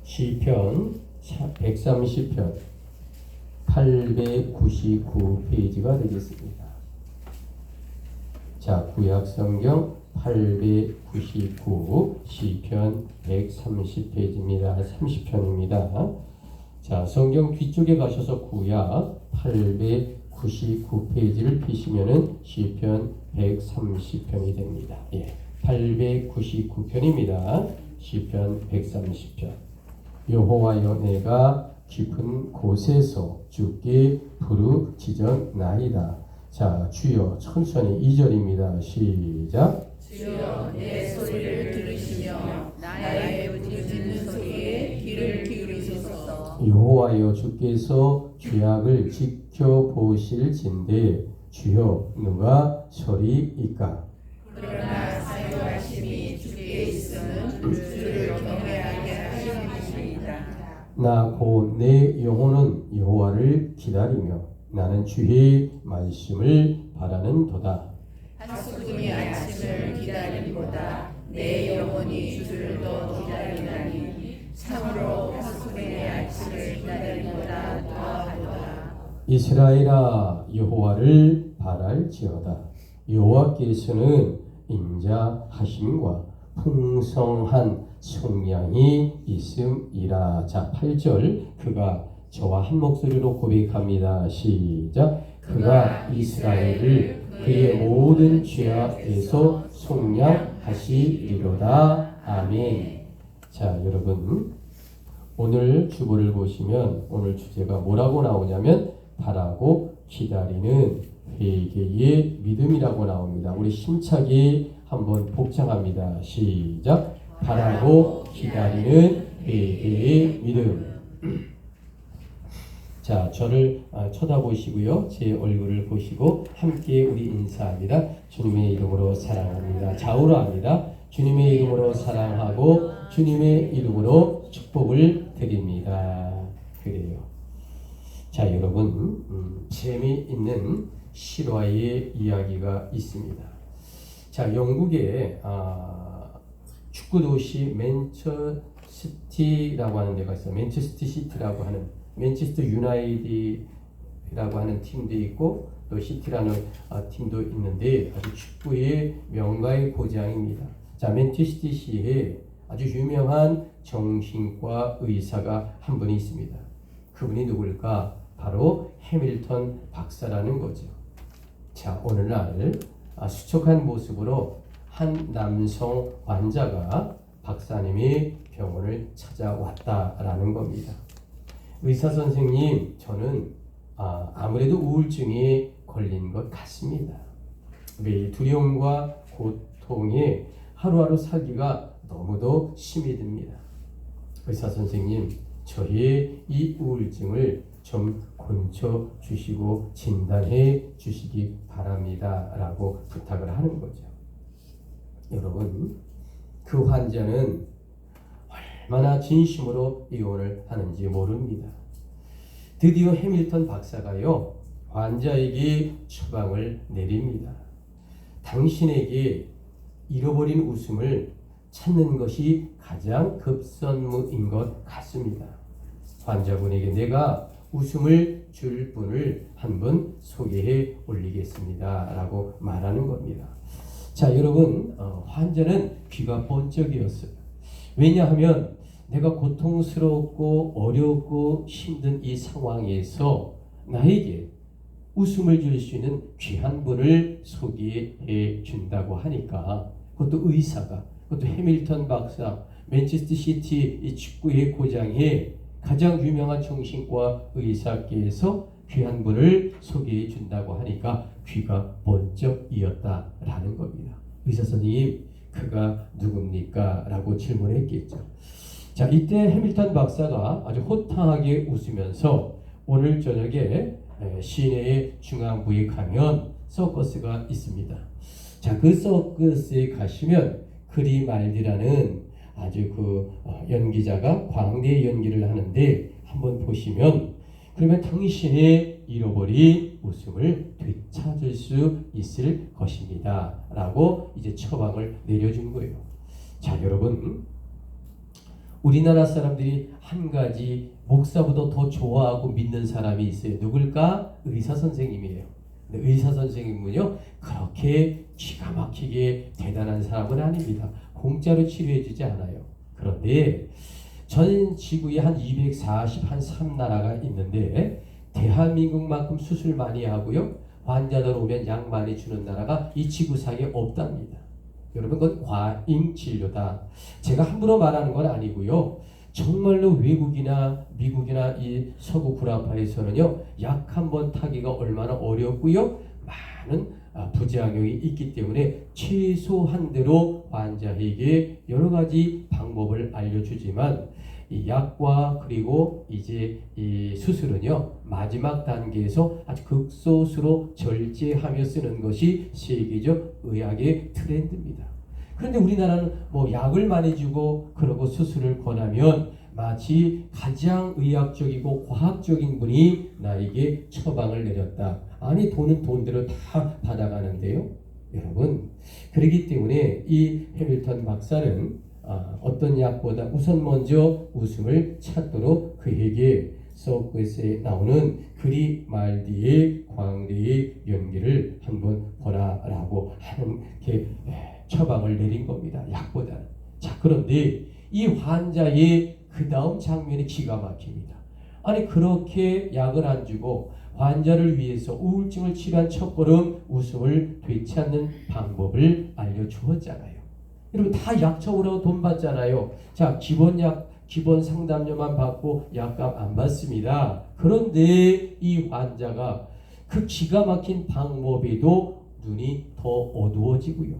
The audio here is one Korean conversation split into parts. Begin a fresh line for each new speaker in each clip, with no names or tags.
시편 130편 899페이지가 되겠습니다. 자, 구약성경 899 시편 130페이지입니다. 30편입니다. 자, 성경 뒤쪽에 가셔서 구약 899페이지를 펴시면은 시편 130편이 됩니다. 예, 899편입니다. 시편 130편. 여호와여, 내가 깊은 곳에서 주께 부르짖었나이다. 자, 주여, 천천히 2절입니다. 시작.
주여, 내 소리를 들으시며 나의 부르짖는 소리에 귀를 기울이소서.
여호와여, 주께서 죄악을 지켜보실진대 주여, 누가 소리이까?
그러나 사용하심이 주께 있으면 주를 경외하게 하심이니이다.
나 곧 내 영혼은 여호와를 기다리며 나는 주의 말씀을 바라는도다.
한수분이 아침을 기다림보다 내 영혼이 주를 더 기다리나니 참으로 한수분이 아침을 기다림보다 더하도다.
이스라엘아, 여호와를 바랄지어다. 여호와께서는 인자하심과 풍성한 속량이 있음이라. 자, 8절. 그가 저와 한 목소리로 고백합니다. 시작. 그가 이스라엘을 그의 모든 죄악에서 속량하시리로다. 아멘. 자, 여러분, 오늘 주보를 보시면 오늘 주제가 뭐라고 나오냐면 바라고 기다리는 회개의 믿음이라고 나옵니다. 우리 힘차게 한번 복창합니다. 시작. 바라고 기다리는 회개의 믿음. 자, 저를 쳐다보시고요. 제 얼굴을 보시고 함께 우리 인사합니다. 주님의 이름으로 사랑합니다. 좌우로 합니다. 주님의 이름으로 사랑하고 주님의 이름으로 축복을 드립니다. 그래요. 자, 여러분, 재미있는 실화의 이야기가 있습니다. 자, 영국의 축구 도시 맨체스터시티라고 하는 데가 있어요. 맨체스터 시티라고 하는, 맨체스터 유나이티드라고 하는 팀도 있고 또 시티라는 팀도 있는데 아주 축구의 명가의 고장입니다. 자, 맨체스터시에 아주 유명한 정신과 의사가 한 분이 있습니다. 그분이 누굴까? 바로 해밀턴 박사라는 거죠. 자, 오늘날 수척한 모습으로 한 남성 환자가 박사님이 병원을 찾아왔다라는 겁니다. 의사 선생님, 저는 아무래도 우울증에 걸린 것 같습니다. 매일 두려움과 고통에 하루하루 살기가 너무도 심히 듭니다. 의사 선생님, 저의 이 우울증을 좀 고쳐 주시고 진단해 주시기 바랍니다. 라고 부탁을 하는 거죠. 여러분, 그 환자는 얼마나 진심으로 이혼을 하는지 모릅니다. 드디어 해밀턴 박사가요, 환자에게 처방을 내립니다. 당신에게 잃어버린 웃음을 찾는 것이 가장 급선무인 것 같습니다. 환자분에게 내가 웃음을 줄 분을 한 분 소개해 올리겠습니다. 라고 말하는 겁니다. 자, 여러분, 환자는 귀가 번쩍이었어요. 왜냐하면 내가 고통스럽고 어렵고 힘든 이 상황에서 나에게 웃음을 줄 수 있는 귀한 분을 소개해 준다고 하니까, 그것도 의사가, 그것도 해밀턴 박사, 맨체스터 시티 이 축구의 고장에 가장 유명한 정신과 의사께서 귀한 분을 소개해 준다고 하니까 귀가 번쩍이었다라는 겁니다. 의사 선생님, 그가 누굽니까? 라고 질문했겠죠. 자, 이때 해밀턴 박사가 아주 호탕하게 웃으면서 오늘 저녁에 시내의 중앙부에 가면 서커스가 있습니다. 자, 그 서커스에 가시면 그리 말디라는 아주 연기자가 광대 연기를 하는데 한번 보시면, 그러면 당신의 잃어버린 웃음을 되찾을 수 있을 것입니다. 라고 이제 처방을 내려준 거예요. 자, 여러분, 우리나라 사람들이 한 가지 목사보다 더 좋아하고 믿는 사람이 있어요. 누굴까? 의사 선생님이에요. 근데 의사 선생님은요, 그렇게 기가 막히게 대단한 사람은 아닙니다. 공짜로 치료해주지 않아요. 그런데 전 지구에 한 243나라가 있는데 대한민국만큼 수술 많이 하고요, 환자들 오면 약 많이 주는 나라가 이 지구상에 없답니다. 여러분, 그건 과잉 진료다. 제가 함부로 말하는 건 아니고요. 정말로 외국이나 미국이나 이 서구 구라파에서는요, 약 한 번 타기가 얼마나 어렵고요, 많은 부작용이 있기 때문에 최소한대로 환자에게 여러 가지 방법을 알려주지만 이 약과 그리고 이제 이 수술은요, 마지막 단계에서 아주 극소수로 절제하며 쓰는 것이 세계적 의학의 트렌드입니다. 그런데 우리나라는 뭐 약을 많이 주고 그러고 수술을 권하면 마치 가장 의학적이고 과학적인 분이 나에게 처방을 내렸다. 아니, 돈은 돈대로 다 받아가는데요. 여러분, 그렇기 때문에 이 해밀턴 박사는 어떤 약보다 우선 먼저 웃음을 찾도록 그에게 소크레스에 나오는 그리말디의 광대의 연기를 한번 보라라고 하는 게 처방을 내린 겁니다. 약보다는. 자, 그런데 이 환자의 그 다음 장면이 기가 막힙니다. 아니, 그렇게 약을 안 주고 환자를 위해서 우울증을 치료한 첫걸음 웃음을 되찾는 방법을 알려주었잖아요. 여러분, 다 약처우라고 돈 받잖아요. 자, 기본 상담료만 받고 약값 안 받습니다. 그런데 이 환자가 그 기가 막힌 방법에도 눈이 더 어두워지고요,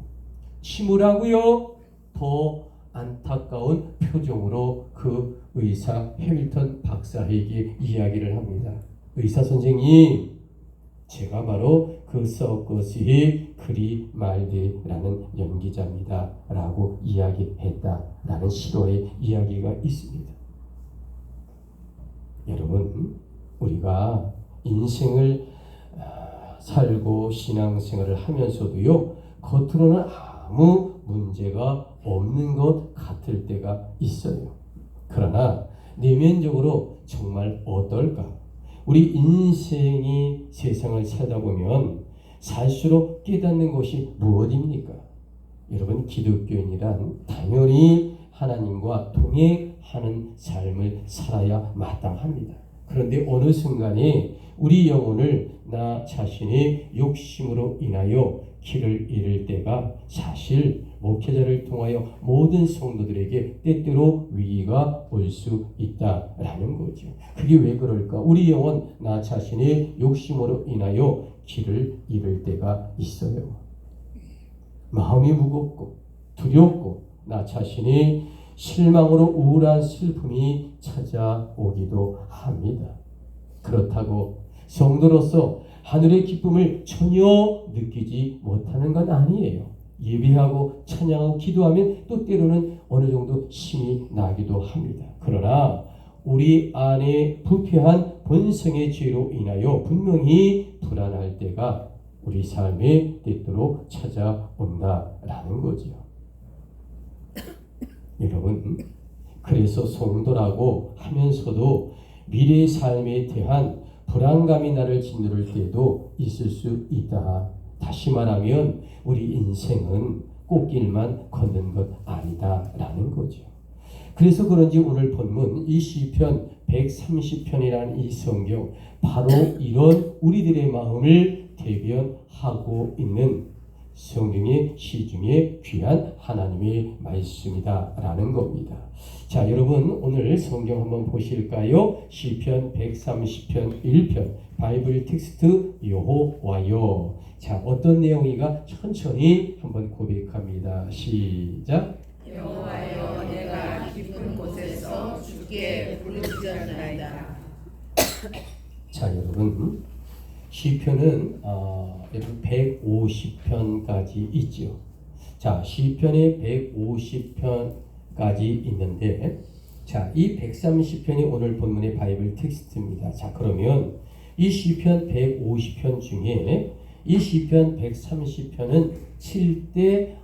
침울하고요, 더 안타까운 표정으로 그 의사 해밀턴 박사에게 이야기를 합니다. 의사 선생님, 제가 바로 그 서커스의 그리말디라는 연기자입니다 라고 이야기했다라는 실화의 이야기가 있습니다. 여러분, 우리가 인생을 살고 신앙생활을 하면서도요, 겉으로는 아무 문제가 없는 것 같을 때가 있어요. 그러나 내면적으로 정말 어떨까? 우리 인생이 세상을 살다 보면 살수록 깨닫는 것이 무엇입니까? 여러분, 기독교인이란 당연히 하나님과 동행하는 삶을 살아야 마땅합니다. 그런데 어느 순간에 우리 영혼을 나 자신의 욕심으로 인하여 길을 잃을 때가 사실 목회자를 통하여 모든 성도들에게 때때로 위기가 올 수 있다라는 거죠. 그게 왜 그럴까? 우리 영혼 나 자신의 욕심으로 인하여 길을 잃을 때가 있어요. 마음이 무겁고 두렵고 나 자신이 실망으로 우울한 슬픔이 찾아오기도 합니다. 그렇다고 성도로서 하늘의 기쁨을 전혀 느끼지 못하는 건 아니에요. 예배하고 찬양하고 기도하면 또 때로는 어느 정도 힘이 나기도 합니다. 그러나 우리 안에 부패한 본성의 죄로 인하여 분명히 불안할 때가 우리 삶에 때때로 찾아온다라는 거죠. 여러분, 그래서 성도라고 하면서도 미래의 삶에 대한 불안감이 나를 짓누를 때도 있을 수 있다. 다시 말하면 우리 인생은 꽃길만 걷는 것 아니다라는 거죠. 그래서 그런지 오늘 본문 이 시편 130편이라는 이 성경, 바로 이런 우리들의 마음을 대변하고 있는 성경의 시 중에 귀한 하나님의 말씀이다라는 겁니다. 자, 여러분, 오늘 성경 한번 보실까요? 시편 130편 1편 바이블 텍스트 여호와여. 자, 어떤 내용이가 천천히 한번 고백합니다. 시작.
여호와여, 내가 깊은 곳에서 주께 부르짖었나이다.
자, 여러분, 시편은 여러분 150편까지 있죠. 자, 시편이 150편까지 있는데, 자, 이 130편이 오늘 본문의 바이블 텍스트입니다. 자, 그러면 이 시편 150편 중에 이 시편 130편은 7대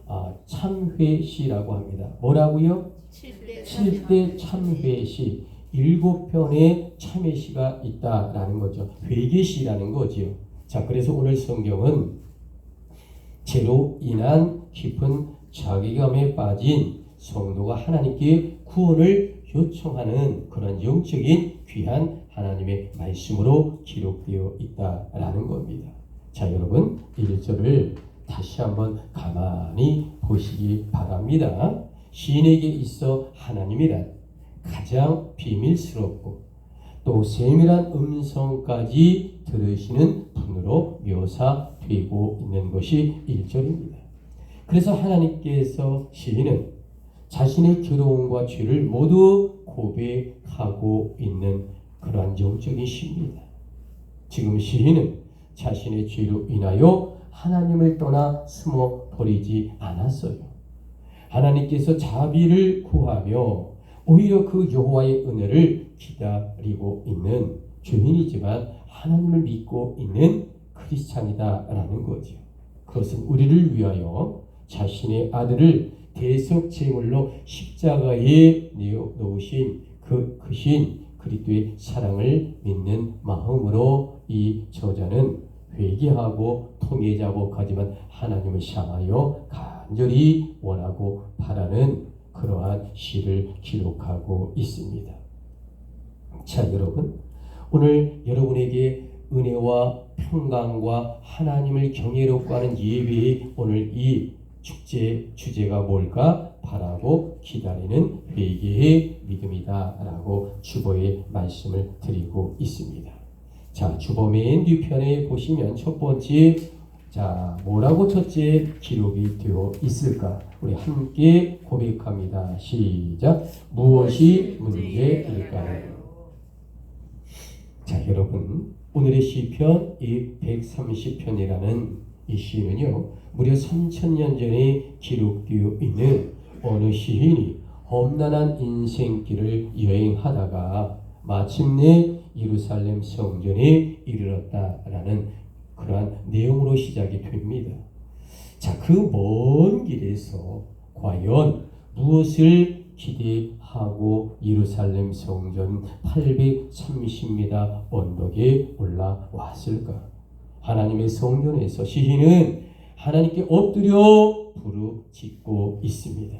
참회시라고 합니다. 뭐라고요?
7대
7대 참회시 7편의 참회시가 있다라는 거죠. 회개시라는 거지요. 자, 그래서 오늘 성경은 죄로 인한 깊은 자괴감에 빠진 성도가 하나님께 구원을 요청하는 그런 영적인 귀한 하나님의 말씀으로 기록되어 있다라는 겁니다. 자, 여러분 1절을 다시 한번 가만히 보시기 바랍니다. 시인에게 있어 하나님이란 가장 비밀스럽고 또 세밀한 음성까지 들으시는 분으로 묘사되고 있는 것이 1절입니다. 그래서 하나님께서 시인은 자신의 괴로움과 죄를 모두 고백하고 있는 그러한 영적인 시입니다. 지금 시인은 자신의 죄로 인하여 하나님을 떠나 숨어 버리지 않았어요. 하나님께서 자비를 구하며 오히려 그 여호와의 은혜를 기다리고 있는 죄인이지만 하나님을 믿고 있는 크리스찬이다라는 거죠. 그것은 우리를 위하여 자신의 아들을 대속 제물로 십자가에 내어 놓으신 그 크신 그리스도의 사랑을 믿는 마음으로 이 저자는 회개하고 통회자복하지만 하나님을 향하여 간절히 원하고 바라는 그러한 시를 기록하고 있습니다. 자, 여러분, 오늘 여러분에게 은혜와 평강과 하나님을 경외롭고 하는 예배의 오늘 이 축제 주제가 뭘까? 바라고 기다리는 회개의 믿음이다 라고 주보의 말씀을 드리고 있습니다. 자, 주보 맨 뒤편에 보시면 첫 번째, 자, 뭐라고 첫째 기록이 되어 있을까? 우리 함께 고백합니다. 시작. 무엇이 문제일까요? 자, 여러분, 오늘의 시편 이 130편이라는 이 시는요, 무려 3000년 전에 기록되어 있는 어느 시인이 험난한 인생길을 여행하다가 마침내 예루살렘 성전에 이르렀다라는 그러한 내용으로 시작이 됩니다. 자, 그 먼 길에서 과연 무엇을 기대하고 예루살렘 성전 830m 언덕에 올라왔을까? 하나님의 성전에서 시인은 하나님께 엎드려 부르짖고 있습니다.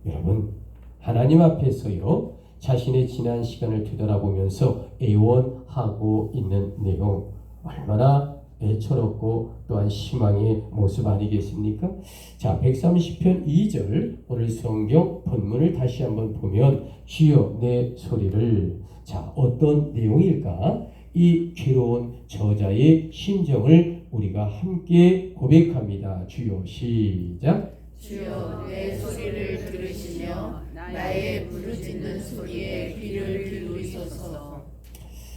여러분, 하나님 앞에서요, 자신의 지난 시간을 되돌아보면서 애원하고 있는 내용 얼마나 애처롭고 또한 희망의 모습 아니겠습니까? 자, 130편 2절 오늘 성경 본문을 다시 한번 보면 주여 내 소리를, 자, 어떤 내용일까? 이 괴로운 저자의 심정을 우리가 함께 고백합니다. 주여, 시작.
주여 내 소리를 들으시며 나의 부르짖는 소리에 귀를 기울이소서.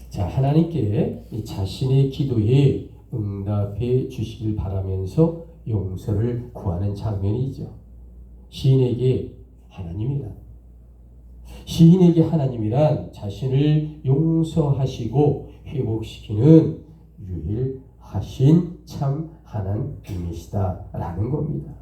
자, 하나님께 자신의 기도에 응답해 주시길 바라면서 용서를 구하는 장면이죠. 시인에게 하나님이란 자신을 용서하시고 회복시키는 유일하신 참 하나님이시다라는 겁니다.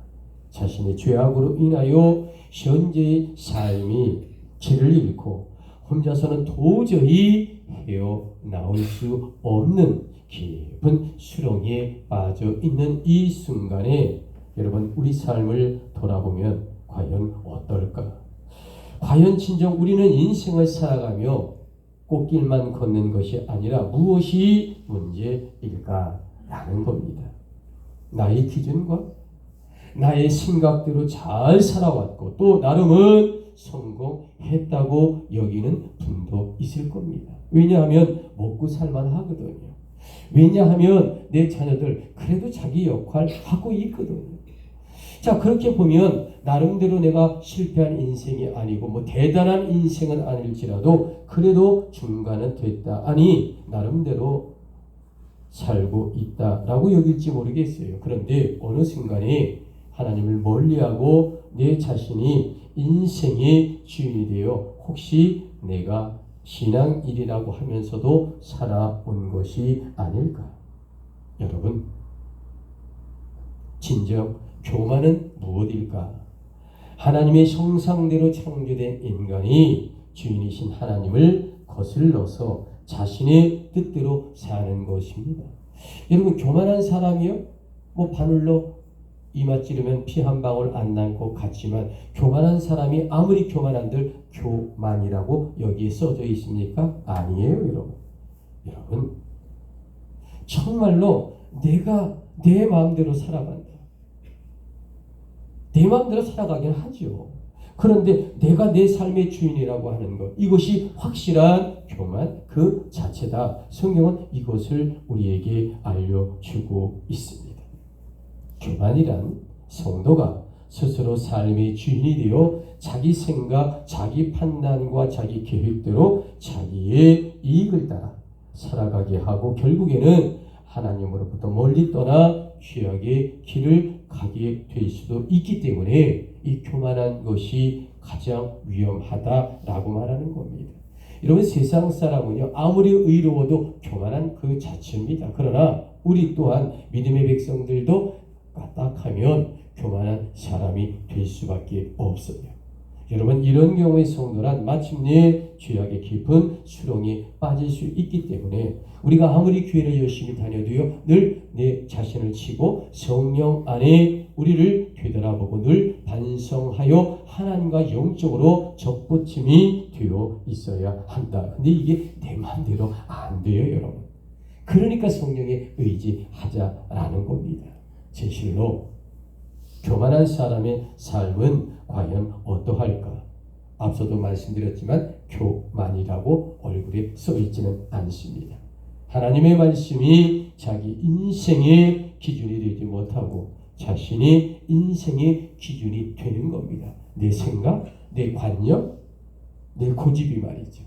자신의 죄악으로 인하여 현재의 삶이 길을 잃고 혼자서는 도저히 헤어나올 수 없는 깊은 수렁에 빠져 있는 이 순간에 여러분, 우리 삶을 돌아보면 과연 어떨까? 과연 진정 우리는 인생을 살아가며 꽃길만 걷는 것이 아니라 무엇이 문제일까라는 겁니다. 나의 기준과 나의 생각대로 잘 살아왔고 또 나름은 성공했다고 여기는 분도 있을 겁니다. 왜냐하면 먹고 살만하거든요. 왜냐하면 내 자녀들 그래도 자기 역할 하고 있거든요. 자, 그렇게 보면 나름대로 내가 실패한 인생이 아니고 뭐 대단한 인생은 아닐지라도 그래도 중간은 됐다. 아니, 나름대로 살고 있다라고 여길지 모르겠어요. 그런데 어느 순간에 하나님을 멀리하고 내 자신이 인생의 주인이 되어 혹시 내가 신앙일이라고 하면서도 살아온 것이 아닐까? 여러분, 진정 교만은 무엇일까? 하나님의 형상대로 창조된 인간이 주인이신 하나님을 거슬러서 자신의 뜻대로 사는 것입니다. 여러분, 교만한 사람이요? 뭐 바늘로 이마 찌르면 피 한 방울 안 날 것 같지만 교만한 사람이 아무리 교만한들 교만이라고 여기에 써져 있습니까? 아니에요, 여러분. 여러분, 정말로 내가 내 마음대로 살아간다. 내 마음대로 살아가긴 하죠. 그런데 내가 내 삶의 주인이라고 하는 것, 이것이 확실한 교만 그 자체다. 성경은 이것을 우리에게 알려주고 있습니다. 교만이란 성도가 스스로 삶의 주인이 되어 자기 생각, 자기 판단과 자기 계획대로 자기의 이익을 따라 살아가게 하고 결국에는 하나님으로부터 멀리 떠나 죄악의 길을 가게 될 수도 있기 때문에 이 교만한 것이 가장 위험하다라고 말하는 겁니다. 여러분, 세상 사람은요 아무리 의로워도 교만한 그 자체입니다. 그러나 우리 또한 믿음의 백성들도 까딱하면 교만한 사람이 될 수밖에 없어요. 여러분, 이런 경우의 성도란 마침내 죄악의 깊은 수렁에 빠질 수 있기 때문에 우리가 아무리 교회를 열심히 다녀도요 늘 내 자신을 치고 성령 안에 우리를 되돌아보고 늘 반성하여 하나님과 영적으로 접붙임이 되어 있어야 한다. 근데 이게 내 마음대로 안 돼요, 여러분. 그러니까 성령에 의지하자라는 겁니다. 진실로 교만한 사람의 삶은 과연 어떠할까? 앞서도 말씀드렸지만 교만이라고 얼굴에 써있지는 않습니다. 하나님의 말씀이 자기 인생의 기준이 되지 못하고 자신이 인생의 기준이 되는 겁니다. 내 생각, 내 관념, 내 고집이 말이죠.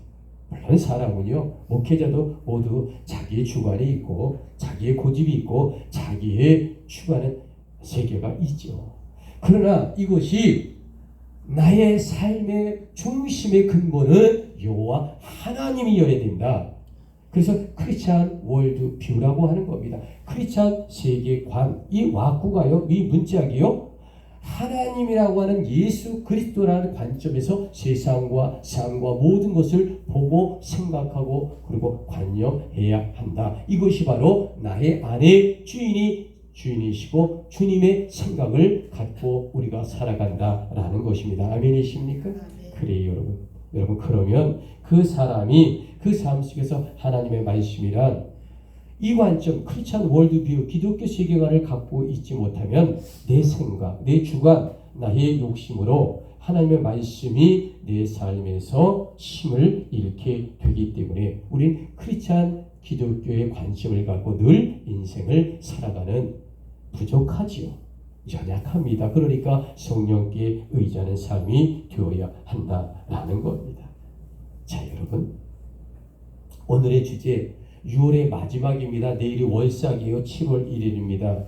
물론 사람은요, 목회자도 모두 자기의 주관이 있고 자기의 고집이 있고 자기의 추구하는 세계가 있죠. 그러나 이것이 나의 삶의 중심의 근본은 여호와 하나님이어야 된다. 그래서 크리스찬 월드 뷰라고 하는 겁니다. 크리스찬 세계관, 이 와꾸가요, 이 문짝이요, 하나님이라고 하는 예수 그리스도라는 관점에서 세상과 삶과 모든 것을 보고 생각하고 그리고 관념해야 한다. 이것이 바로 나의 안에 주인이시고 주님의 생각을 갖고 우리가 살아간다라는 것입니다. 아멘이십니까? 그래요, 여러분. 여러분, 그러면 그 사람이 그 삶 속에서 하나님의 말씀이란 이 관점, 크리스찬 월드뷰, 기독교 세계관을 갖고 있지 못하면 내 생각, 내 주관, 나의 욕심으로 하나님의 말씀이 내 삶에서 힘을 잃게 되기 때문에 우린 크리스찬 기독교의 관점을 갖고 늘 인생을 살아가는 부족하지요. 연약합니다. 그러니까 성령께 의지하는 삶이 되어야 한다라는 겁니다. 자, 여러분, 오늘의 주제 6월의 마지막입니다. 내일이 월삭이에요. 7월 1일입니다.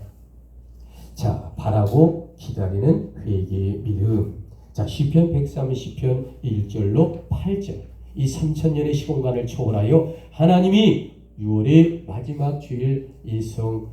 자, 바라고 기다리는 회개의 믿음. 자, 시편 130편 1절로 8절. 이 3000년의 시공간을 초월하여 하나님이 6월의 마지막 주일, 일성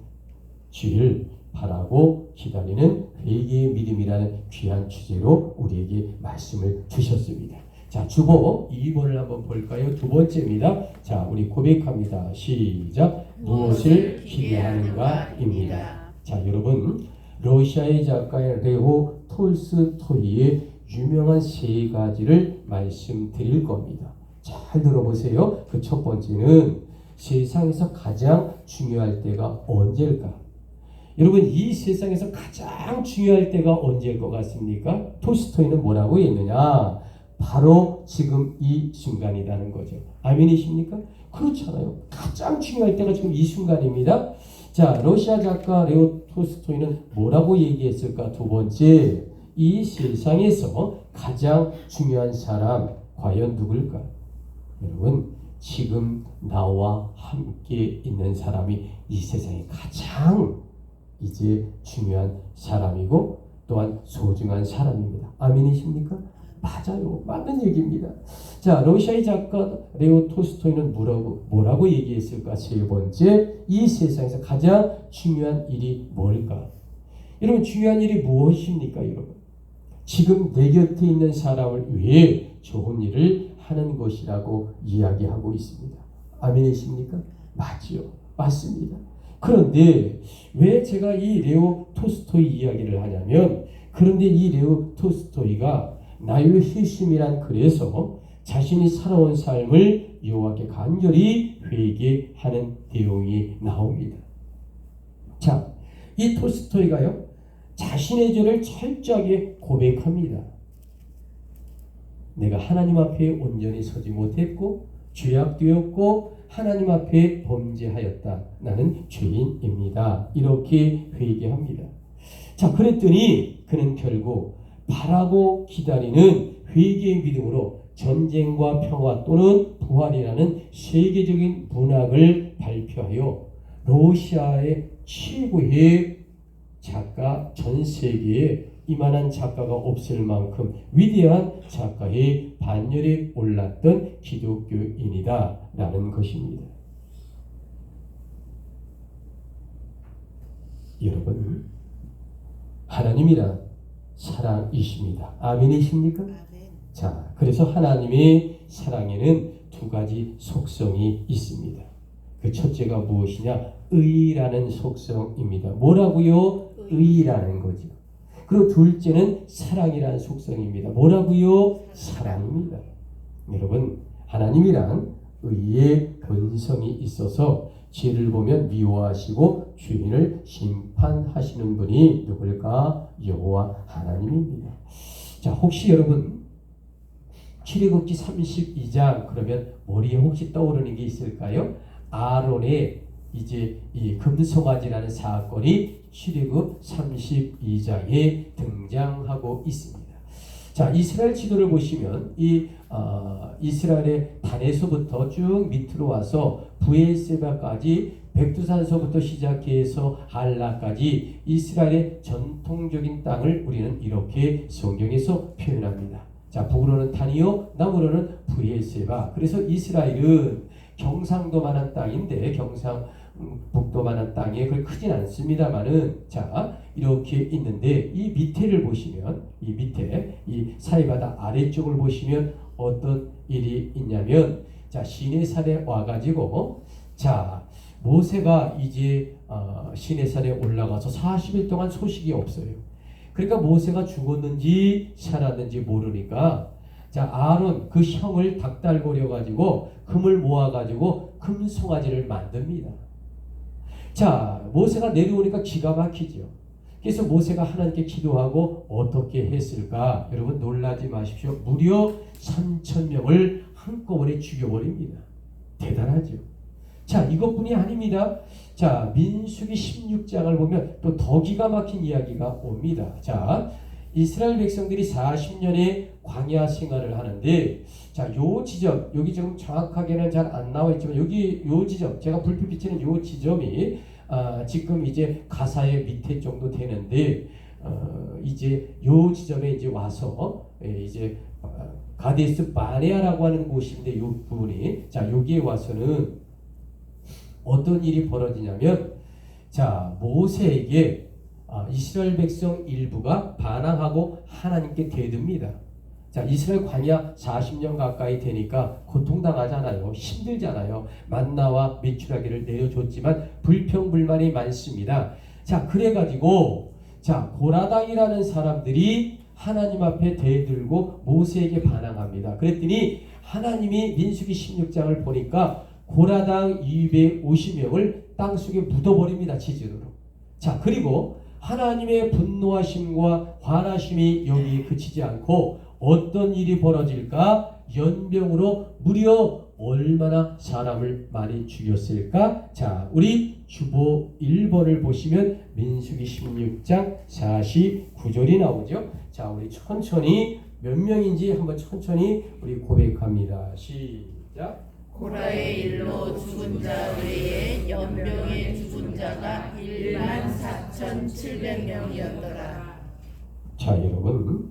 주일 바라고 기다리는 회개의 믿음이라는 귀한 주제로 우리에게 말씀을 주셨습니다. 자, 주보 2번을 한번 볼까요? 두 번째입니다. 자, 우리 고백합니다. 시작. 무엇을 기대하는가입니다. 자, 여러분, 러시아의 작가인 레오 톨스토이의 유명한 세 가지를 말씀드릴 겁니다. 잘 들어보세요. 그 첫 번째는 세상에서 가장 중요할 때가 언제일까? 여러분, 이 세상에서 가장 중요할 때가 언제일 것 같습니까? 톨스토이는 뭐라고 했느냐? 바로 지금 이 순간이라는 거죠. 아멘이십니까? 그렇잖아요. 가장 중요할 때가 지금 이 순간입니다. 자, 러시아 작가 레오 톨스토이는 뭐라고 얘기했을까? 두 번째, 이 세상에서 가장 중요한 사람 과연 누굴까? 여러분, 지금 나와 함께 있는 사람이 이 세상에 가장 이제 중요한 사람이고 또한 소중한 사람입니다. 아멘이십니까? 맞아요. 맞는 얘기입니다. 자, 러시아의 작가 레오 톨스토이는 뭐라고 얘기했을까? 세 번째, 이 세상에서 가장 중요한 일이 뭘까? 여러분, 중요한 일이 무엇입니까, 여러분? 지금 내 곁에 있는 사람을 위해 좋은 일을 하는 것이라고 이야기하고 있습니다. 아멘이십니까? 맞지요. 맞습니다. 그런데 왜 제가 이 레오 톨스토이 이야기를 하냐면, 그런데 이 레오 톨스토이가 나의 희심이란 글에서 자신이 살아온 삶을 여호와께 간절히 회개하는 내용이 나옵니다. 자, 이 톨스토이가요, 자신의 죄를 철저하게 고백합니다. 내가 하나님 앞에 온전히 서지 못했고 죄악되었고 하나님 앞에 범죄하였다. 나는 죄인입니다. 이렇게 회개합니다. 자, 그랬더니 그는 결국 바라고 기다리는 회개의 믿음으로 전쟁과 평화 또는 부활이라는 세계적인 문학을 발표하여 러시아의 최고의 작가, 전 세계에 이만한 작가가 없을 만큼 위대한 작가의 반열에 올랐던 기독교인이다 라는 것입니다. 여러분, 하나님이란 사랑이십니다. 아멘이십니까? 자, 그래서 하나님의 사랑에는 두 가지 속성이 있습니다. 그 첫째가 무엇이냐? 의라는 속성입니다. 뭐라고요? 의라는 거죠. 그리고 둘째는 사랑이라는 속성입니다. 뭐라고요? 사랑입니다. 여러분, 하나님이란 의의 본성이 있어서 죄를 보면 미워하시고 죄인을 심판하시는 분이 누굴까? 여호와 하나님입니다. 자, 혹시 여러분 출애굽기 32장 그러면 머리에 혹시 떠오르는 게 있을까요? 아론의 이제 이 금송아지라는 사건이 출애굽 32장에 등장하고 있습니다. 자, 이스라엘 지도를 보시면 이스라엘의 단에서부터 쭉 밑으로 와서 브엘세바까지 백두산서부터 시작해서 할라까지 이스라엘의 전통적인 땅을 우리는 이렇게 성경에서 표현합니다. 자, 북으로는 단이요, 남으로는 브엘세바. 그래서 이스라엘은 경상도만한 땅인데 경상북도만한 땅에 그렇게 크진 않습니다만은, 자, 이렇게 있는데 이 밑에를 보시면, 이 밑에 이 사이바다 아래쪽을 보시면 어떤 일이 있냐면, 자, 시내산에 와가지고, 자, 모세가 이제 시내산에 올라가서 40일 동안 소식이 없어요. 그러니까 모세가 죽었는지 살았는지 모르니까, 자, 아론 그 형을 닥달거려 가지고 금을 모아 가지고 금송아지를 만듭니다. 자, 모세가 내려오니까 기가 막히죠. 그래서 모세가 하나님께 기도하고 어떻게 했을까? 여러분 놀라지 마십시오. 무려 3,000명을 한꺼번에 죽여버립니다. 대단하죠. 자, 이것뿐이 아닙니다. 자, 민수기 16장을 보면 또 더 기가 막힌 이야기가 옵니다. 자, 이스라엘 백성들이 40년의 광야 생활을 하는데, 자, 요 지점, 여기 지금 정확하게는 잘 안 나와 있지만 여기 요 지점, 제가 불빛 비치는 요 지점이 지금 이제 가사의 밑에 정도 되는데, 이제 요 지점에 이제 와서 이제 가데스 바네아라고 하는 곳인데, 요 부분이, 자, 여기에 와서는 어떤 일이 벌어지냐면, 자, 모세에게 이스라엘 백성 일부가 반항하고 하나님께 대듭니다. 자, 이스라엘 광야 40년 가까이 되니까 고통당하잖아요. 힘들잖아요. 만나와 메추라기를 내려줬지만 불평불만이 많습니다. 자, 그래가지고, 자, 고라당이라는 사람들이 하나님 앞에 대들고 모세에게 반항합니다. 그랬더니 하나님이 민수기 16장을 보니까 고라당 250명을 땅속에 묻어버립니다. 지진으로. 자, 그리고 하나님의 분노하심과 화나심이 여기에 그치지 않고 어떤 일이 벌어질까? 연병으로 무려 얼마나 사람을 많이 죽였을까? 자, 우리 주보 1번을 보시면 민수기 16장 49절이 나오죠. 자, 우리 천천히 몇 명인지 한번 천천히 우리 고백합니다. 시작.
고라의 일로 죽은 자 외에 연병의 죽은 자가 14,700명이었더라.
자, 여러분,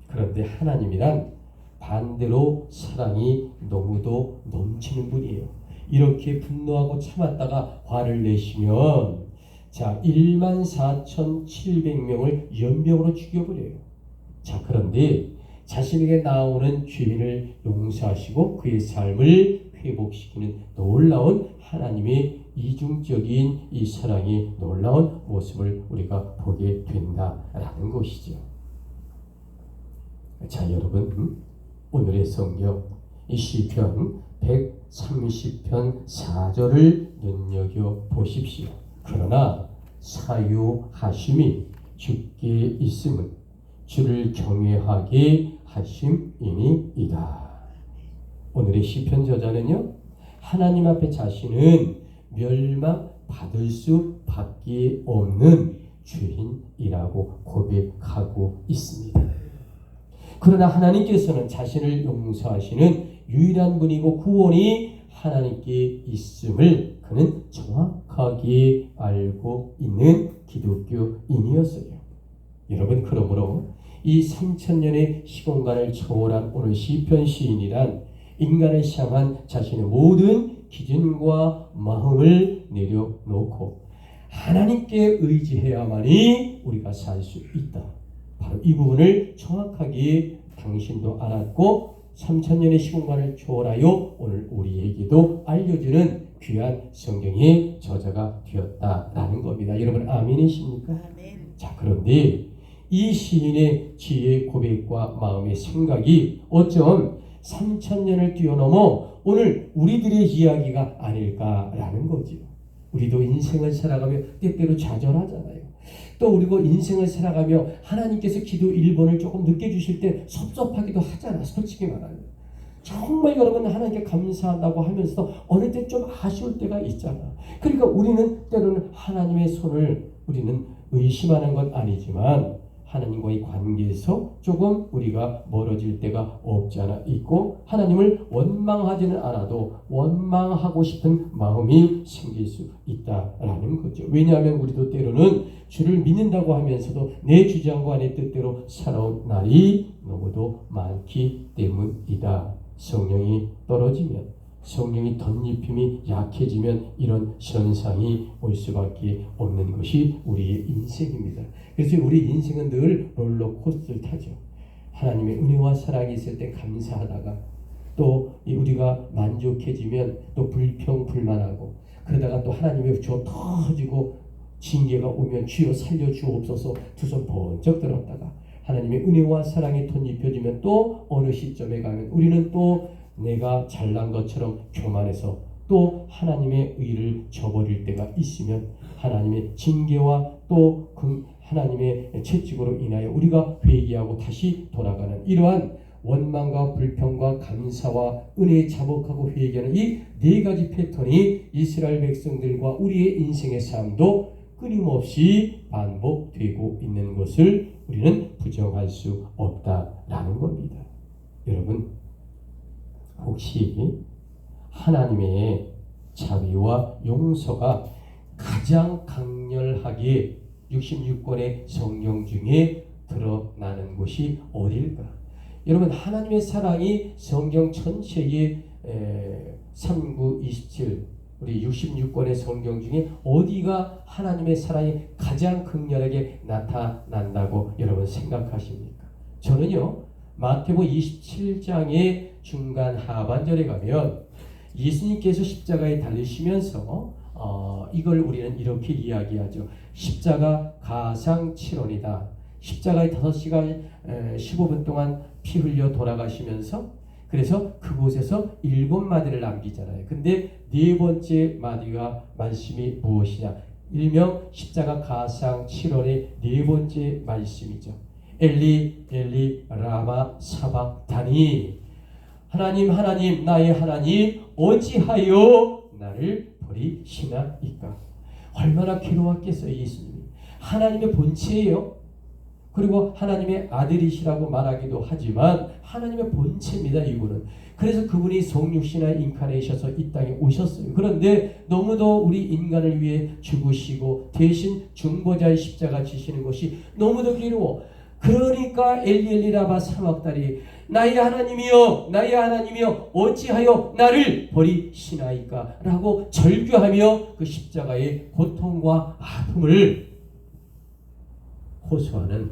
그런데 하나님이란 반대로 사랑이 너무도 넘치는 분이에요. 이렇게 분노하고 참았다가 화를 내시면, 자, 14,700명을 연병으로 죽여버려요. 자, 그런데 자신에게 나오는 죄인을 용서하시고 그의 삶을 회복시키는 놀라운 하나님의 이중적인 이 사랑의 놀라운 모습을 우리가 보게 된다라는 것이죠. 자, 여러분, 오늘의 성경 이 시편 130편 4절을 눈여겨 보십시오. 그러나 사유하심이 주께 있음은 주를 경외하게 하심이니이다. 오늘의 시편 저자는요, 하나님 앞에 자신은 멸망받을 수밖에 없는 죄인이라고 고백하고 있습니다. 그러나 하나님께서는 자신을 용서하시는 유일한 분이고 구원이 하나님께 있음을 그는 정확하게 알고 있는 기독교인이었어요. 여러분, 그러므로 이 3000년의 시공간을 초월한 오늘 시편 시인이란 인간을 향한 자신의 모든 기준과 마음을 내려놓고 하나님께 의지해야만이 우리가 살 수 있다. 바로 이 부분을 정확하게 당신도 알았고 3000년의 시공간을 초월하여 오늘 우리에게도 알려주는 귀한 성경의 저자가 되었다라는 겁니다. 여러분, 아멘이십니까?
아멘.
자, 그런데 이 시인의 지혜의 고백과 마음의 생각이 어쩜 3000년을 뛰어넘어 오늘 우리들의 이야기가 아닐까라는 거지요. 우리도 인생을 살아가며 때때로 좌절하잖아요. 또 우리가 인생을 살아가며 하나님께서 기도 1번을 조금 늦게 주실 때 섭섭하기도 하잖아. 솔직히 말하면 정말 여러분 하나님께 감사한다고 하면서도 어느 때 좀 아쉬울 때가 있잖아. 그러니까 우리는 때로는 하나님의 손을 우리는 의심하는 건 아니지만 하나님과의 관계에서 조금 우리가 멀어질 때가 없지 않아 있고 하나님을 원망하지는 않아도 원망하고 싶은 마음이 생길 수 있다라는 거죠. 왜냐하면 우리도 때로는 주를 믿는다고 하면서도 내 주장과 내 뜻대로 살아온 날이 너무도 많기 때문이다. 성령이 떨어지면 성령이 덧입힘이 약해지면 이런 현상이 올 수밖에 없는 것이 우리의 인생입니다. 그래서 우리 인생은 늘 롤러코스터를 타죠. 하나님의 은혜와 사랑이 있을 때 감사하다가 또 우리가 만족해지면 또 불평불만하고 그러다가 또 하나님의 저 터지고 징계가 오면 주여 살려주옵소서 두 손 번쩍 들었다가 하나님의 은혜와 사랑이 덧입혀지면 또 어느 시점에 가면 우리는 또 내가 잘난 것처럼 교만해서 또 하나님의 의를 저버릴 때가 있으면 하나님의 징계와 또 그 하나님의 채찍으로 인하여 우리가 회개하고 다시 돌아가는 이러한 원망과 불평과 감사와 은혜에 자복하고 회개하는 이 네 가지 패턴이 이스라엘 백성들과 우리의 인생의 삶도 끊임없이 반복되고 있는 것을 우리는 부정할 수 없다라는 겁니다. 여러분, 혹시 하나님의 자비와 용서가 가장 강렬하게 66권의 성경 중에 드러나는 곳이 어딜까? 여러분, 하나님의 사랑이 성경 전체의 3927 우리 66권의 성경 중에 어디가 하나님의 사랑이 가장 극렬하게 나타난다고 여러분 생각하십니까? 저는요, 마태복음 27장의 중간 하반절에 가면 예수님께서 십자가에 달리시면서 이걸 우리는 이렇게 이야기하죠. 십자가 가상칠언이다. 십자가에 5시간 15분 동안 피 흘려 돌아가시면서 그래서 그곳에서 7마디를 남기잖아요. 근데 네 번째 마디가 말씀이 무엇이냐? 일명 십자가 가상칠언의 네 번째 말씀이죠. 엘리 엘리 라마 사박다니, 하나님 하나님 나의 하나님 어찌하여 나를 버리시나이까. 얼마나 괴로웠겠어요. 예수님이 하나님의 본체예요. 그리고 하나님의 아들이시라고 말하기도 하지만 하나님의 본체입니다. 이분은. 그래서 그분이 성육신화 인카네이셔서 이 땅에 오셨어요. 그런데 너무도 우리 인간을 위해 죽으시고 대신 중보자의 십자가 지시는 것이 너무도 괴로워. 그러니까 엘리엘리라바 사막다리, 나의 하나님이여 나의 하나님이여 어찌하여 나를 버리시나이까 라고 절규하며 그 십자가의 고통과 아픔을 호소하는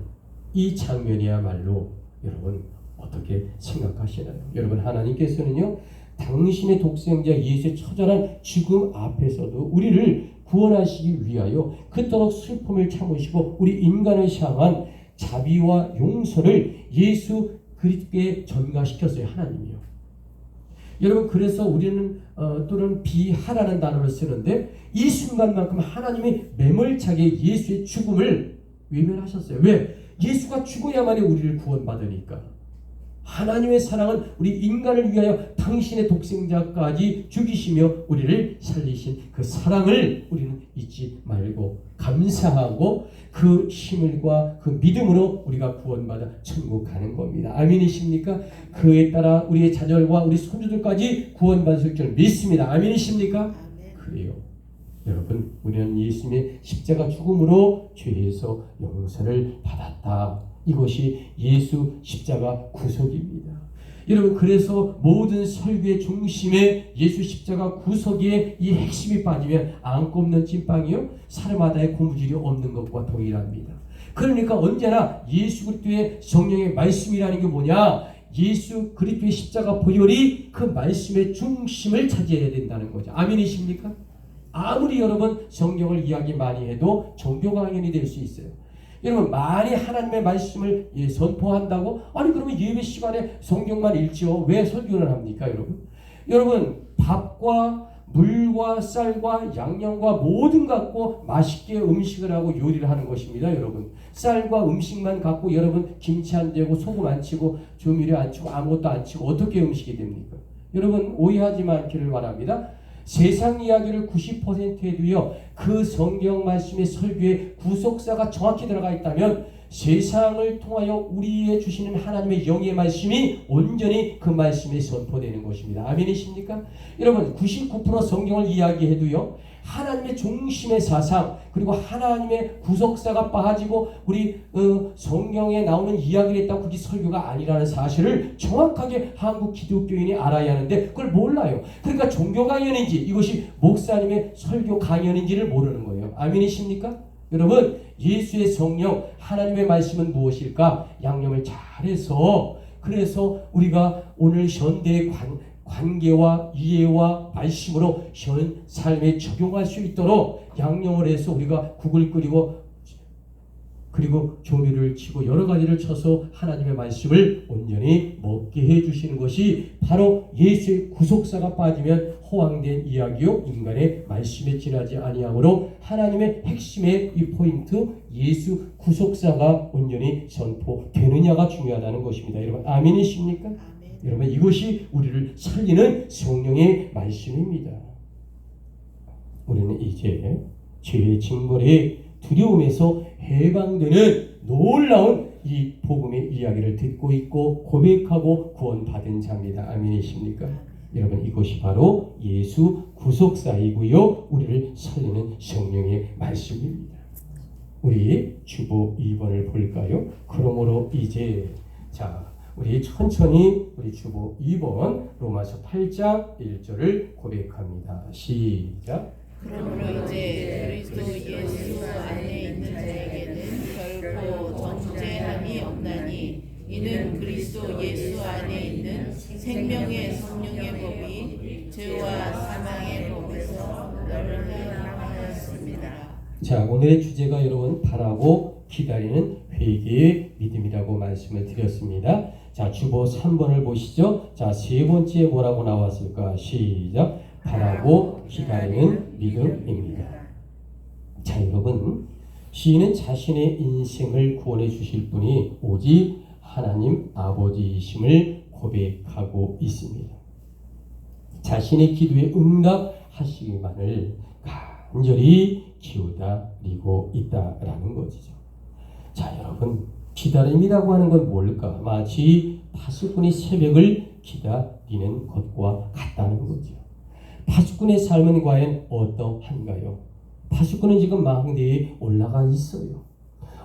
이 장면이야말로 여러분 어떻게 생각하시나요? 여러분 하나님께서는요 당신의 독생자 예수의 처절한 죽음 앞에서도 우리를 구원하시기 위하여 그토록 슬픔을 참으시고 우리 인간을 향한 자비와 용서를 예수 그리스도께 전가시켰어요. 하나님이요. 여러분 그래서 우리는 또는 비하라는 단어를 쓰는데 이 순간만큼 하나님이 매몰차게 예수의 죽음을 외면하셨어요. 왜? 예수가 죽어야만이 우리를 구원받으니까. 하나님의 사랑은 우리 인간을 위하여 당신의 독생자까지 죽이시며 우리를 살리신 그 사랑을 우리는 잊지 말고 감사하고 그 힘을과 그 믿음으로 우리가 구원받아 천국 가는 겁니다. 아멘이십니까? 그에 따라 우리의 자녀들과 우리 손주들까지 구원받을 줄 믿습니다. 아멘이십니까? 그래요. 여러분 우리는 예수님의 십자가 죽음으로 죄에서 용서를 받았다. 이것이 예수 십자가 구속입니다. 여러분 그래서 모든 설교의 중심에 예수 십자가 구속의 이 핵심이 빠지면 안 꼽는 찐빵이요 사르마다의 고무줄이 없는 것과 동일합니다. 그러니까 언제나 예수 그리스도의 성령의 말씀이라는 게 뭐냐? 예수 그리스도의 십자가 보혈이 그 말씀의 중심을 차지해야 된다는 거죠. 아멘이십니까? 아무리 여러분 성경을 이야기 많이 해도 종교 강연이 될 수 있어요. 여러분 많이 하나님의 말씀을 선포한다고? 아니 그러면 예배 시간에 성경만 읽지요. 왜 설교를 합니까 여러분? 여러분 밥과 물과 쌀과 양념과 모든 갖고 맛있게 음식을 하고 요리를 하는 것입니다. 여러분 쌀과 음식만 갖고 여러분 김치 안 되고 소금 안 치고 조미료 안 치고 아무것도 안 치고 어떻게 음식이 됩니까? 여러분 오해하지 않기를 바랍니다. 세상 이야기를 90% 해도요 그 성경 말씀의 설교에 구속사가 정확히 들어가 있다면 세상을 통하여 우리에 주시는 하나님의 영의 말씀이 온전히 그 말씀에 선포되는 것입니다. 아멘이십니까? 여러분 99% 성경을 이야기해도요 하나님의 중심의 사상 그리고 하나님의 구속사가 빠지고 우리 성경에 나오는 이야기를 했다고 그게 설교가 아니라는 사실을 정확하게 한국 기독교인이 알아야 하는데 그걸 몰라요. 그러니까 종교 강연인지 이것이 목사님의 설교 강연인지를 모르는 거예요. 아멘이십니까? 여러분 예수의 성령 하나님의 말씀은 무엇일까? 양념을 잘해서 그래서 우리가 오늘 현대의 관계와 이해와 말씀으로 현 삶에 적용할 수 있도록 양념을 해서 우리가 국을 끓이고 그리고 조미료를 치고 여러 가지를 쳐서 하나님의 말씀을 온전히 먹게 해주시는 것이 바로 예수의 구속사가 빠지면 허황된 이야기요 인간의 말씀에 지나지 아니하므로 하나님의 핵심의 이 포인트 예수 구속사가 온전히 선포되느냐가 중요하다는 것입니다. 여러분 아멘이십니까? 여러분 이것이 우리를 살리는 성령의 말씀입니다. 우리는 이제 죄의 징벌의 두려움에서 해방되는 놀라운 이 복음의 이야기를 듣고 있고 고백하고 구원받은 자입니다. 아멘이십니까? 여러분 이것이 바로 예수 구속사이고요 우리를 살리는 성령의 말씀입니다. 우리 주보 2번을 볼까요? 그러므로 이제 우리 천천히 우리 주보 2번 로마서 8장 1절을 고백합니다. 시작.
그러므로 이제 그리스도 예수 안에 있는 자에게는 결코 정죄함이 없나니 이는 그리스도 예수 안에 있는 생명의 성령의 법이 죄와 사망의 법에서 너를 해방하였습니다.
자 오늘의 주제가 여러분 바라고 기다리는 회개의 믿음이라고 말씀을 드렸습니다. 자 주보 3번을 보시죠. 자 세 번째 뭐라고 나왔을까? 시작. 바라고 기다리는 믿음입니다. 자 여러분 시인은 자신의 인생을 구원해 주실 분이 오직 하나님 아버지이심을 고백하고 있습니다. 자신의 기도에 응답하시기만을 간절히 기다리고 있다라는 것이죠. 자 여러분 기다림이라고 하는 건 뭘까? 마치 파수꾼이 새벽을 기다리는 것과 같다는 거죠. 파수꾼의 삶은 과연 어떠한가요? 파수꾼은 지금 망대에 올라가 있어요.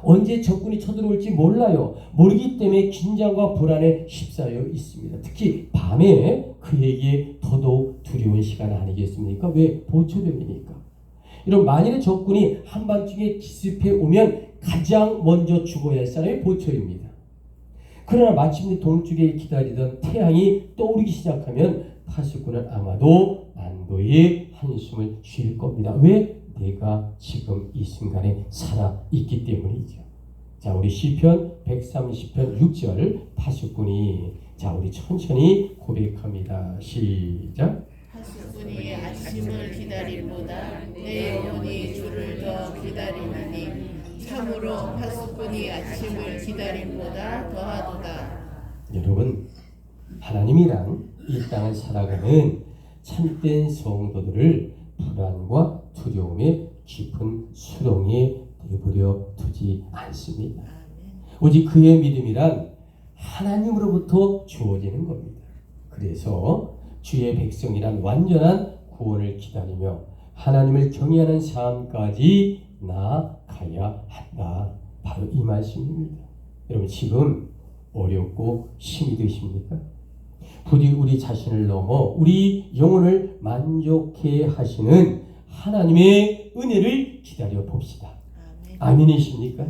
언제 적군이 쳐들어올지 몰라요. 모르기 때문에 긴장과 불안에 휩싸여 있습니다. 특히 밤에 그에게 더더욱 두려운 시간 아니겠습니까? 왜? 보초병이니까. 이런 만일의 적군이 한밤중에 기습해 오면 가장 먼저 죽어야 할 사람이 보초입니다. 그러나 마침내 동쪽에 기다리던 태양이 떠오르기 시작하면 파수꾼은 아마도 안도의 한숨을 쉴 겁니다. 왜? 내가 지금 이 순간에 살아있기 때문이죠. 자, 우리 시편 130편 6절 파수꾼이, 자, 우리 천천히 고백합니다. 시작.
파수꾼이 아침을 기다림보다 내 영혼이 주를 더 기다리나니 참으로 파수꾼이 아침을 기다림보다 더하도다.
여러분, 하나님이란 이 땅을 살아가는 참된 성도들을 불안과 두려움의 깊은 수렁에 내버려 두지 않습니다. 오직 그의 믿음이란 하나님으로부터 주어지는 겁니다. 그래서 주의 백성이란 완전한 구원을 기다리며 하나님을 경외하는 삶까지 나아가야 한다. 바로 이 말씀입니다. 여러분, 지금 어렵고 힘이 드십니까? 부디 우리 자신을 넘어 우리 영혼을 만족해 하시는 하나님의 은혜를 기다려 봅시다. 아멘이십니까?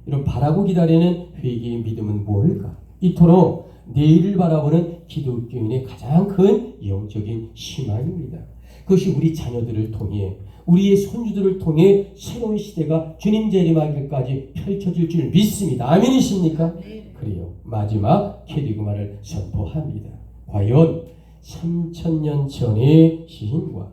이런 바라고 기다리는 회개의 믿음은 뭘까? 이토록 내일을 바라보는 기독교인의 가장 큰 영적인 희망입니다. 그것이 우리 자녀들을 통해, 우리의 손주들을 통해 새로운 시대가 주님 재림하기까지 펼쳐질 줄 믿습니다. 아멘이십니까? 그래요. 마지막 캐리그마를 선포합니다. 과연 3000년 전의 시인과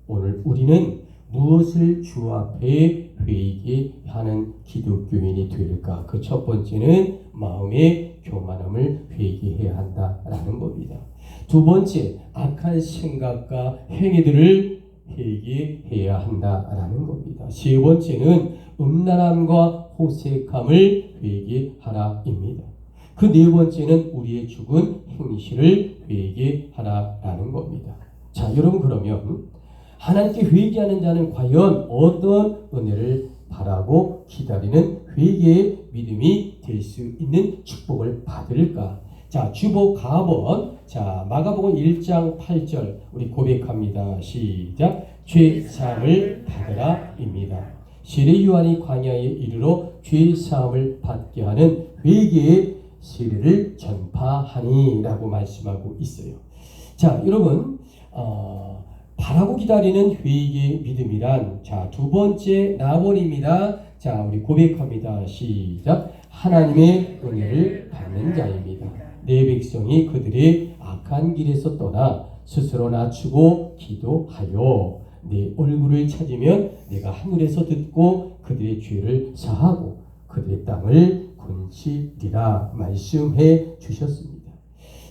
오늘 우리는 무엇을 주 앞에 회개하는 기독교인이 될까? 그 첫 번째는 마음의 교만함을 회개해야 한다라는 겁니다. 두 번째, 악한 생각과 행위들을 회개해야 한다라는 겁니다. 세 번째는 음란함과 호색함을 회개하라입니다. 그 네 번째는 우리의 죽은 행실을 회개하라라는 겁니다. 자, 여러분, 그러면 하나님께 회개하는 자는 과연 어떤 은혜를 바라고 기다리는 회개의 믿음이 될 수 있는 축복을 받을까? 자, 주보 가번, 자, 마가복음 1장 8절 우리 고백합니다. 시작. 죄 사함을 받으라입니다. 세례 요한이 광야에 이르러 죄 사함을 받게 하는 회개의 세례를 전파하니라고 말씀하고 있어요. 자, 여러분, 바라고 기다리는 회개의 믿음이란, 자, 두 번째 나본입니다. 자, 우리 고백합니다. 시작. 하나님의 은혜를 받는 자입니다. 내 백성이 그들의 악한 길에서 떠나 스스로 낮추고 기도하여 내 얼굴을 찾으면 내가 하늘에서 듣고 그들의 죄를 사하고 그들의 땅을 건치리라 말씀해 주셨습니다.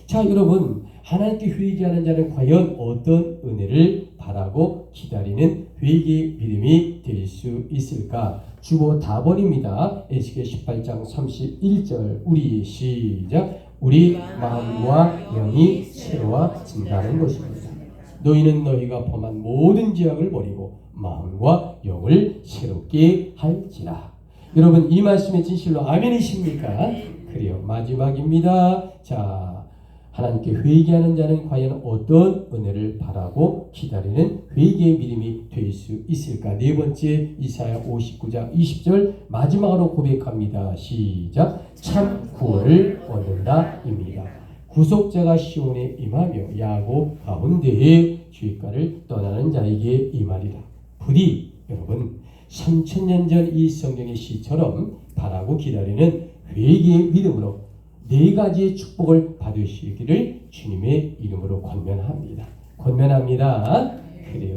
자, 여러분, 하나님께 회개하는 자는 과연 어떤 은혜를 바라고 기다리는 회개의 믿음이 될 수 있을까? 주보 답원입니다. 에스겔 18장 31절 우리 시작. 우리 마음과 영이 새로워진다는 것입니다. 너희는 너희가 범한 모든 죄악을 버리고 마음과 영을 새롭게 할지라. 여러분, 이 말씀의 진실로 아멘이십니까? 그래요. 마지막입니다. 자, 하나님께 회개하는 자는 과연 어떤 은혜를 바라고 기다리는 회개의 믿음이 될 수 있을까? 네 번째, 이사야 59장 20절 마지막으로 고백합니다. 시작. 참 구원을 얻는다입니다. 구속자가 시온에 임하며 야곱 가운데에 죄가를 떠나는 자에게 임하리라. 부디 여러분, 3000년 전 이 성경의 시처럼 바라고 기다리는 회개의 믿음으로 네 가지의 축복을 받으시기를 주님의 이름으로 권면합니다. 권면합니다.